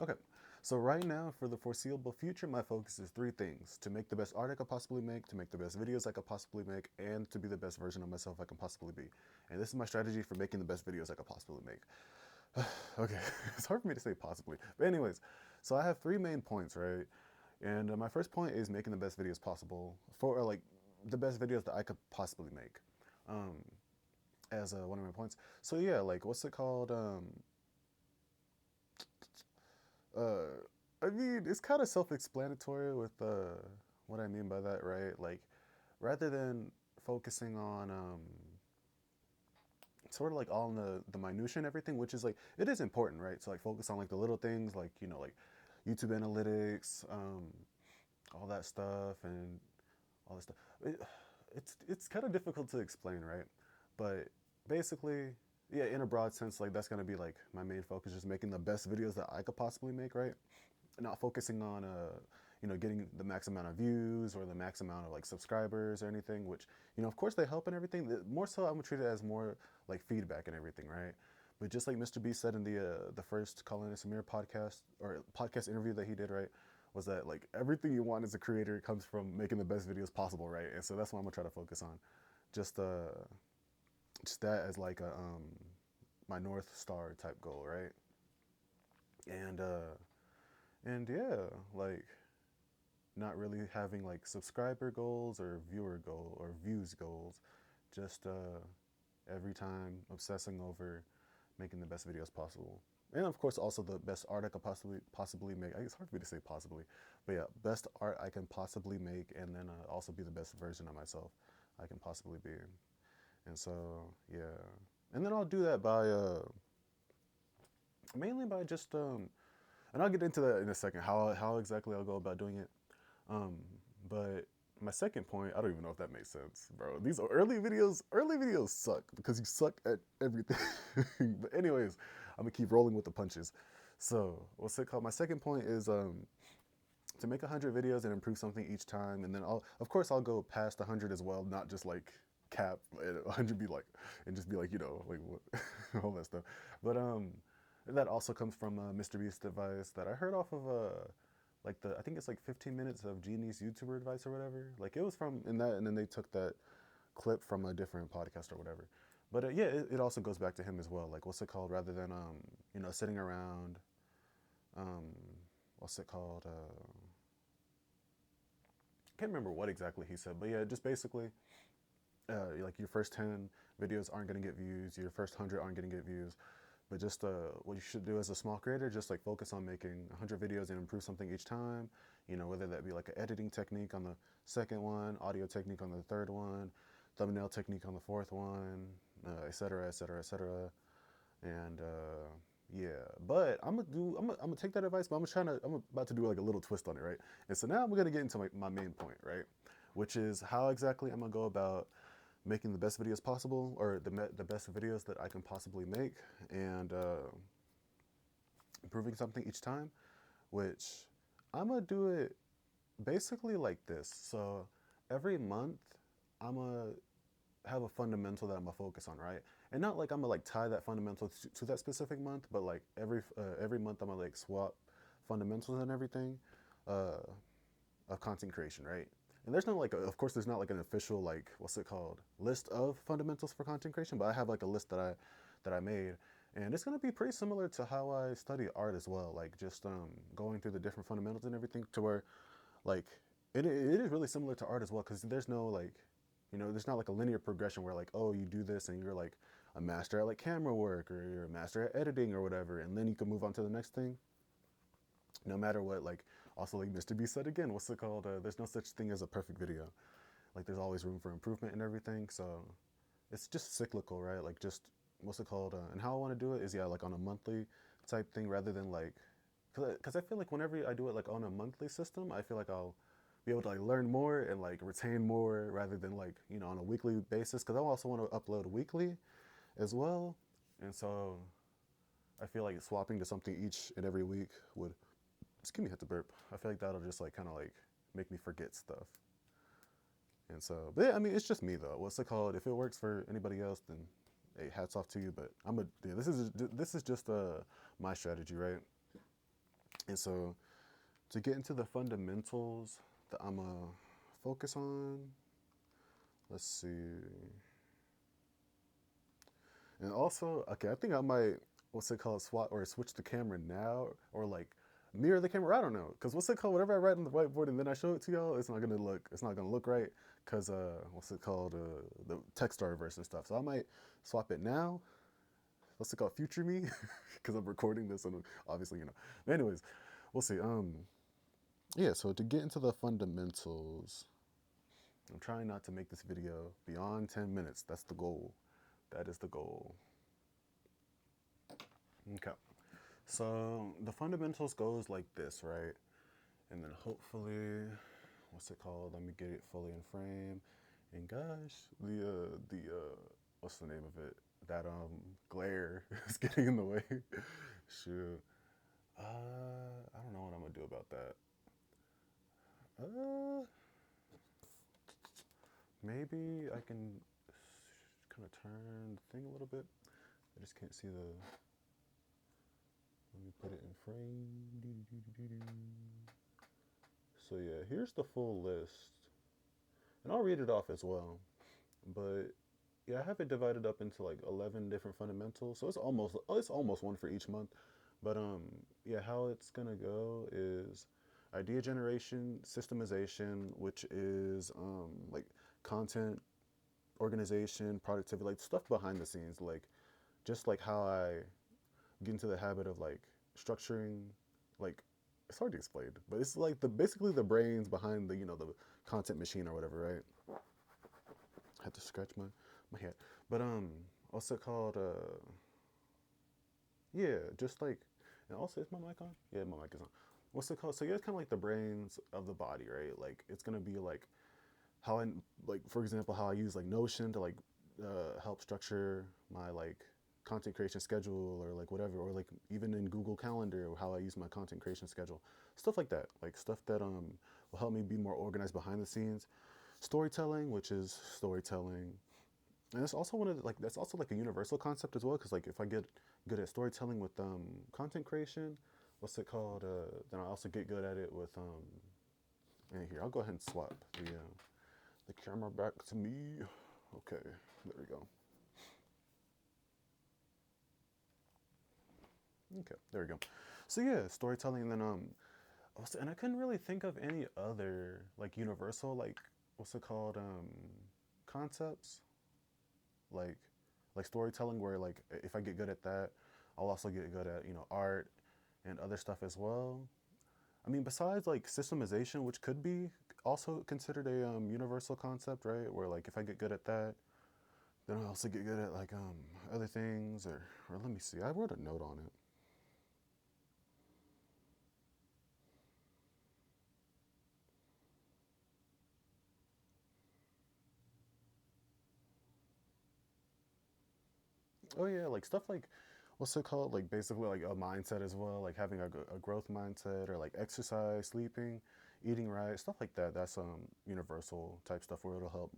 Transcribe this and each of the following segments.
Okay. So right now, for the foreseeable future, my focus is three things: to make the best art I could possibly make, to make the best videos I could possibly make, and to be the best version of myself I can possibly be. And this is my strategy for making the best videos I could possibly make. Okay, it's hard for me to say possibly. But anyways, so I have three main points, right? And my first point is making the best videos possible for like the best videos that I could possibly make. Um, as one of my points. So yeah, like what's it called? Uh, I mean, it's kind of self-explanatory with what I mean by that, right? Like, rather than focusing on sort of like all in the minutia and everything, which is like it is important, right? So like focus on like the little things, like like YouTube analytics, all that stuff, and all this stuff. It, it's kind of difficult to explain, right? But basically, yeah, in a broad sense, like that's gonna be like my main focus, just making the best videos that I could possibly make, right? Not focusing on getting the max amount of views or the max amount of like subscribers or anything, which of course they help and everything. More so, I'm gonna treat it as more like feedback and everything, right? But just like Mr. B said in the first Colin and Samir podcast or podcast interview that he did, right, was that like everything you want as a creator comes from making the best videos possible, right? And so that's what I'm gonna try to focus on. Just just that as like a my north star type goal, right? And yeah, like not really having like subscriber goals or viewer goal or views goals, just every time obsessing over making the best videos possible. And of course, also the best art I could possibly make. It's hard for me to say possibly, but yeah, best art I can possibly make, and then also be the best version of myself I can possibly be. And so yeah, and then I'll do that by mainly by just and I'll get into that in a second. How exactly I'll go about doing it. Um, but my second point, I don't even know if that makes sense, bro. These are early videos. Early videos suck because you suck at everything. But anyways, I'm gonna keep rolling with the punches. So what's it called? My second point is to make 100 videos and improve something each time, and then of course I'll go past 100 as well, not just like cap at 100 be like and just be like like what all that stuff. But that also comes from Mr. Beast's advice that I heard off of like I think it's like 15 minutes of Genie's YouTuber advice or whatever. Like it was from in that, and then they took that clip from a different podcast or whatever. But yeah, it also goes back to him as well. Like what's it called? Rather than sitting around, um, what's it called? I can't remember what exactly he said, but yeah, just basically, like your first 10 videos aren't gonna get views, your first 100 aren't gonna get views, but just what you should do as a small creator, just like focus on making 100 videos and improve something each time. Whether that be like an editing technique on the second one, audio technique on the third one, thumbnail technique on the fourth one, et cetera, et cetera, et cetera. And yeah, but I'm gonna take that advice, but I'm about to do like a little twist on it, right? And so now I'm gonna get into my main point, right? Which is how exactly I'm gonna go about making the best videos possible, or the best videos that I can possibly make, and improving something each time. Which I'm gonna do it basically like this. So every month, I'm gonna have a fundamental that I'm gonna focus on, right? And not like I'm gonna like tie that fundamental to that specific month, but like every month I'm gonna like swap fundamentals and everything uh, of content creation, right? And there's no like, of course, there's not like an official like what's it called list of fundamentals for content creation, but I have like a list that I made, and it's gonna be pretty similar to how I study art as well, like just going through the different fundamentals and everything to where like it is really similar to art as well because there's no like there's not like a linear progression where like oh you do this and you're like a master at like camera work or you're a master at editing or whatever and then you can move on to the next thing no matter what. Like also like Mr. B said again, what's it called, there's no such thing as a perfect video. Like there's always room for improvement and everything, so it's just cyclical, right? Like just what's it called, and how I want to do it is yeah like on a monthly type thing rather than like because I feel like whenever I do it like on a monthly system, I feel like I'll be able to like learn more and like retain more rather than like on a weekly basis. Because I also want to upload weekly as well, and so I feel like swapping to something each and every week would excuse me, hit the burp. I feel like that'll just like kind of like make me forget stuff. And so, but yeah, I mean, it's just me though. What's it called? If it works for anybody else, then hey, hats off to you. But I'm a yeah, this is just my strategy, right? And so to get into the fundamentals that I'm going to focus on, let's see. And also, okay, I think I might, what's it called, swap or switch the camera now or like mirror the camera. I don't know. Because what's it called? Whatever I write on the whiteboard and then I show it to y'all, it's not going to look right. Because, what's it called? The text are reversed and stuff. So I might swap it now. What's it called? Future me? Because I'm recording this and obviously, you know. But anyways, we'll see. Yeah, so to get into the fundamentals, I'm trying not to make this video beyond 10 minutes. That's the goal. That is the goal. Okay. So the fundamentals goes like this, right? And then hopefully, what's it called? Let me get it fully in frame. And gosh, what's the name of it? That glare is getting in the way. Shoot. I don't know what I'm gonna do about that. Uh, maybe I can kind of turn the thing a little bit. I just can't see the. Let me put it in frame. So yeah, here's the full list, and I'll read it off as well. But yeah, I have it divided up into like 11 different fundamentals, so it's almost one for each month. But yeah, how it's gonna go is idea generation, systemization, which is like content organization, productivity, like stuff behind the scenes, like just like how I get into the habit of like structuring, like it's hard to explain, but it's like the basically the brains behind the the content machine or whatever, right? I had to scratch my head, but what's it called? Yeah, just like, and also is my mic on? Yeah, my mic is on. What's it called? So yeah, it's kind of like the brains of the body, right? Like it's gonna be like how I like, for example, how I use like Notion to like help structure my like content creation schedule or like whatever, or like even in Google Calendar, or how I use my content creation schedule, stuff like that, like stuff that will help me be more organized behind the scenes. Storytelling, which is storytelling, and it's also one of the, like that's also like a universal concept as well, because like if I get good at storytelling with content creation, what's it called? Then I also get good at it with and here I'll go ahead and swap the camera back to me. Okay, there we go. Okay, there we go. So yeah, storytelling, and then also, and I couldn't really think of any other like universal like what's it called concepts like storytelling where like if I get good at that, I'll also get good at art and other stuff as well. I mean, besides like systemization, which could be also considered a universal concept, right? Where like if I get good at that, then I also get good at like other things, or let me see. I wrote a note on it. Oh yeah, like stuff like what's it called? Like basically like a mindset as well, like having a growth mindset or like exercise, sleeping, eating right, stuff like that. That's universal type stuff where it'll help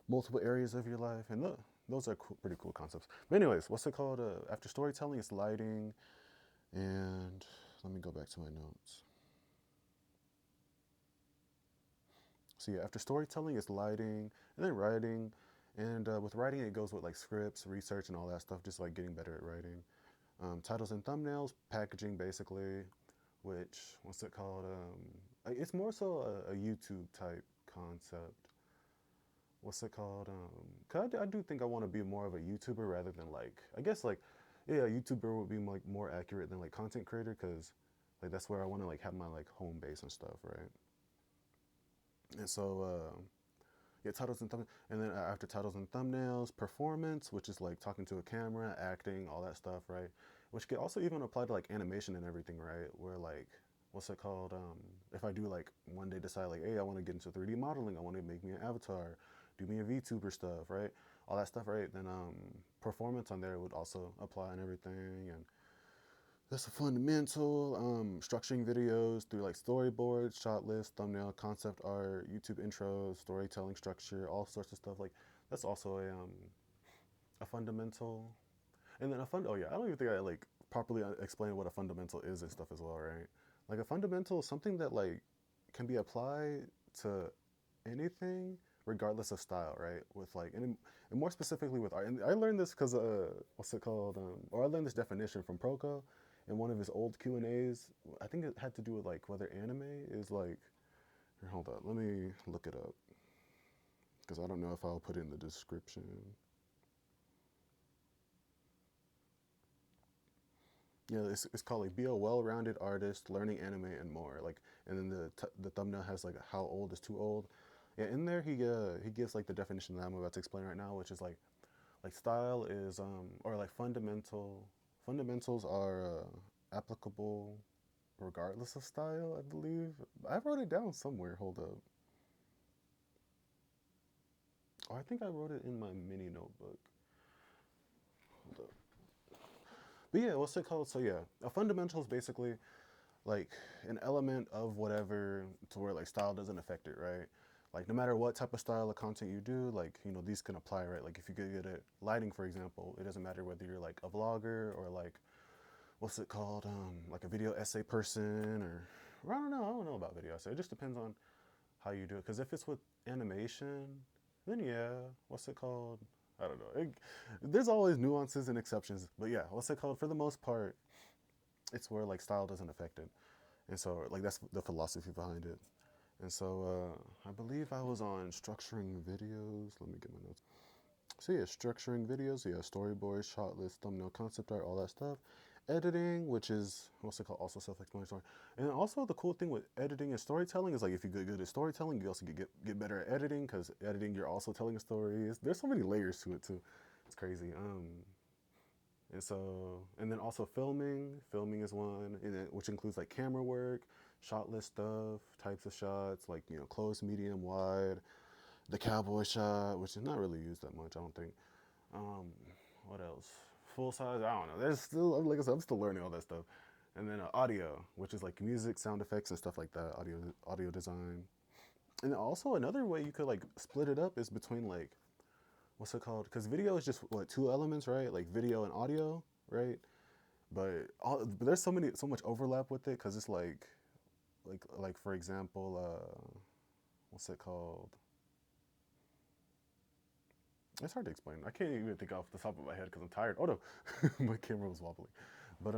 multiple areas of your life, and those are pretty cool concepts. But anyways, what's it called? After storytelling, it's lighting, and let me go back to my notes. So yeah, after storytelling, it's lighting, and then writing. And with writing, it goes with like scripts, research, and all that stuff. Just like getting better at writing. Titles and thumbnails, packaging basically, which what's it called? It's more so a YouTube type concept. What's it called? 'Cause I do think I want to be more of a YouTuber rather than like I guess like yeah, a YouTuber would be like more accurate than like content creator because like that's where I want to like have my like home base and stuff, right? And so yeah, titles and thumbnails, and then after titles and thumbnails, performance, which is like talking to a camera, acting, all that stuff, right? Which could also even apply to like animation and everything, right? Where like, what's it called? If I do like one day decide like, hey, I want to get into 3D modeling, I want to make me an avatar, do me a VTuber stuff, right? All that stuff, right? Then performance on there would also apply and everything, and that's a fundamental. Structuring videos through like storyboards, shot list, thumbnail, concept art, YouTube intros, storytelling structure, all sorts of stuff. Like that's also a fundamental. And then a fund. Oh yeah, I don't even think I like properly explain what a fundamental is and stuff as well, right? Like a fundamental is something that like can be applied to anything regardless of style, right? With like and more specifically with art. And I learned this because what's it called? Or I learned this definition from Proko in one of his old Q&As. I think it had to do with like whether anime is like. Here, hold up, let me look it up because I don't know if I'll put it in the description. Yeah, it's called like be a well-rounded artist, learning anime and more. Like, and then the thumbnail has like how old is too old. Yeah, in there he gives like the definition that I'm about to explain right now, which is like style is or like fundamentals are applicable regardless of style. I believe I wrote it down somewhere. Hold up. Oh, I think I wrote it in my mini notebook. Hold up. But yeah, what's it called? So yeah, a fundamental is basically like an element of whatever to where like style doesn't affect it, right? Like no matter what type of style of content you do, like these can apply, right? Like if you get good at lighting, for example, it doesn't matter whether you're like a vlogger or like what's it called, like a video essay person or I don't know about video essay. It just depends on how you do it. Because if it's with animation, then yeah, what's it called? I don't know. There's always nuances and exceptions, but yeah, what's it called? For the most part, it's where like style doesn't affect it. And so, like, that's the philosophy behind it. And so, I believe I was on structuring videos. Let me get my notes. So, yeah, structuring videos. Yeah, storyboard, shot list, thumbnail, concept art, all that stuff. Editing, which is, what's it called? Also self explanatory. And also, the cool thing with editing and storytelling is, like, if you get good at storytelling, you also get better at editing because editing, you're also telling a story. There's so many layers to it, too. It's crazy. And so, and then also filming. Filming is one, and which includes like camera work, shot list stuff, types of shots, like close, medium, wide, the cowboy shot, which is not really used that much, I don't think. Um, what else? Full size. I don't know. There's still, like I said, I'm still learning all that stuff. And then audio, which is like music, sound effects, and stuff like that. Audio design. And also another way you could like split it up is between like what's it called? Because video is just what two elements, right? Like video and audio, right? But there's so much overlap with it because it's like for example, what's it called? It's hard to explain. I can't even think off the top of my head because I'm tired. Oh no, my camera was wobbly. But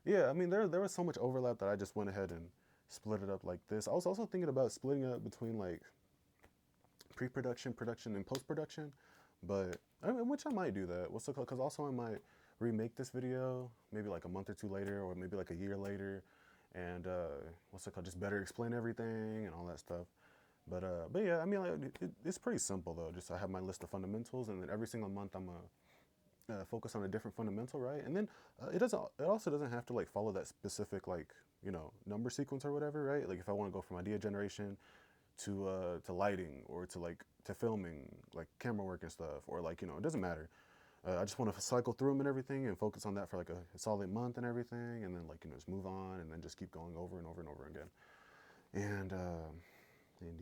yeah. I mean, there was so much overlap that I just went ahead and split it up like this. I was also thinking about splitting it up between like pre-production, production, and post-production, but I mean, which I might do that. What's it called? Because also I might remake this video maybe like a month or two later, or maybe like a year later, and what's it called? Just better explain everything and all that stuff. But yeah, I mean, like, it's pretty simple though. Just I have my list of fundamentals, and then every single month I'm focus on a different fundamental, right? And then it also doesn't have to like follow that specific like number sequence or whatever, right? Like if I want to go from idea generation to lighting or to like to filming, like camera work and stuff, or like it doesn't matter. I just want to cycle through them and everything and focus on that for like a solid month and everything, and then like just move on and then just keep going over and over and over again. And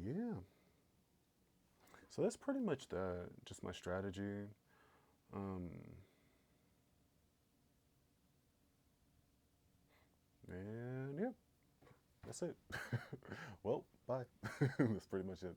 yeah, so that's pretty much that. Just my strategy. Um, and yeah, that's it. Well, bye. That's pretty much it.